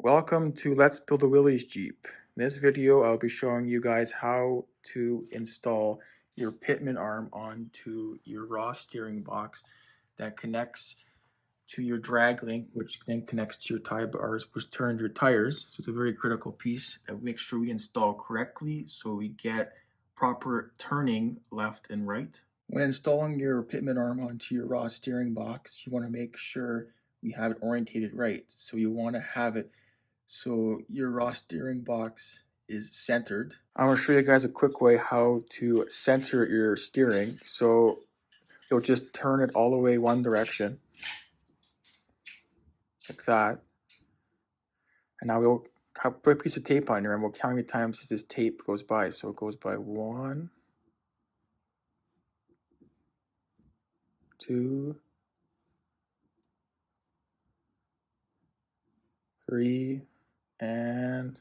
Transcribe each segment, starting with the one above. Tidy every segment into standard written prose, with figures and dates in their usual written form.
Welcome to Let's Build a Willys Jeep. In this video, I'll be showing you guys how to install your Pitman arm onto your raw steering box that connects to your drag link, which then connects to your tie bars, which turns your tires. So it's a very critical piece that we make sure we install correctly so we get proper turning left and right. When installing your Pitman arm onto your raw steering box, you want to make sure we have it orientated right. So you want to have it so your raw steering box is centered. I'm going to show you guys a quick way how to center your steering. So you'll just turn it all the way one direction, like that. And now we'll put a piece of tape on here and we'll count how many times this tape goes by. So it goes by 1, 2, 3, and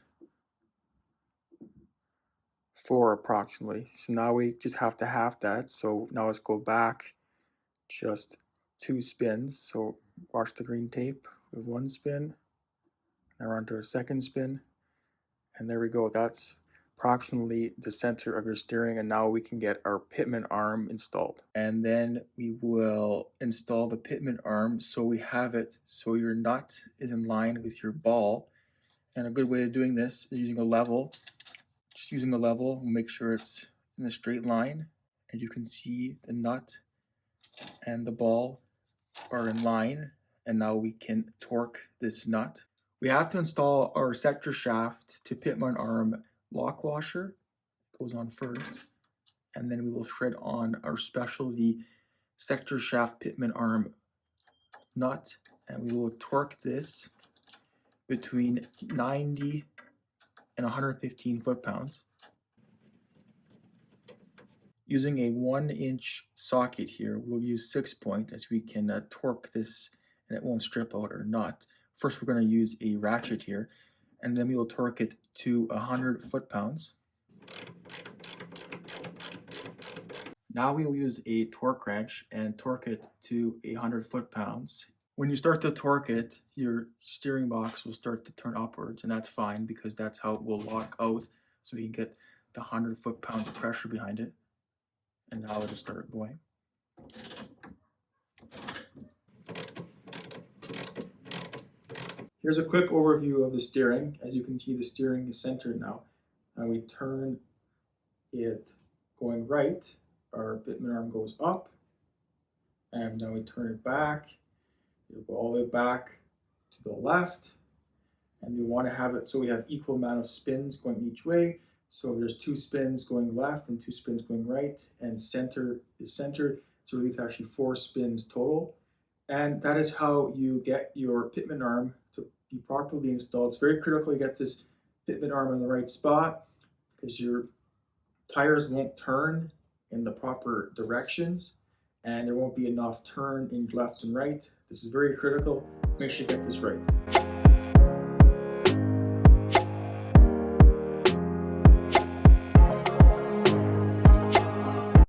4 approximately. So now we just have to half that. So now let's go back just 2 spins. So watch the green tape with 1 spin. Now we're on to our 2nd spin. And there we go. That's approximately the center of your steering. And now we can get our Pitman arm installed. And then we will install the Pitman arm so we have it so your nut is in line with your ball. And a good way of doing this is using a level. Just using a level, we'll make sure it's in a straight line. And you can see the nut and the ball are in line. And now we can torque this nut. We have to install our sector shaft to Pitman arm lock washer. It goes on first. And then we will thread on our specialty sector shaft Pitman arm nut. And we will torque this between 90 and 115 foot-pounds. Using a 1-inch socket here, we'll use 6-point as we can torque this and it won't strip out our nut. First, we're going to use a ratchet here, and then we will torque it to 100 foot-pounds. Now we will use a torque wrench and torque it to 100 foot-pounds. When you start to torque it, your steering box will start to turn upwards, and that's fine because that's how it will lock out so we can get the 100 foot-pounds of pressure behind it. And now it'll start going. Here's a quick overview of the steering. As you can see, the steering is centered now. And we turn it going right, our Pitman arm goes up. And then we turn it back. It'll go all the way back to the left. And we want to have it so we have equal amount of spins going each way. So there's 2 spins going left and 2 spins going right, and center is centered. So really it's actually 4 spins total. And that is how you get your Pitman arm to be properly installed. It's very critical you get this Pitman arm in the right spot because your tires won't turn in the proper directions and there won't be enough turn in left and right. This is very critical. Make sure you get this right.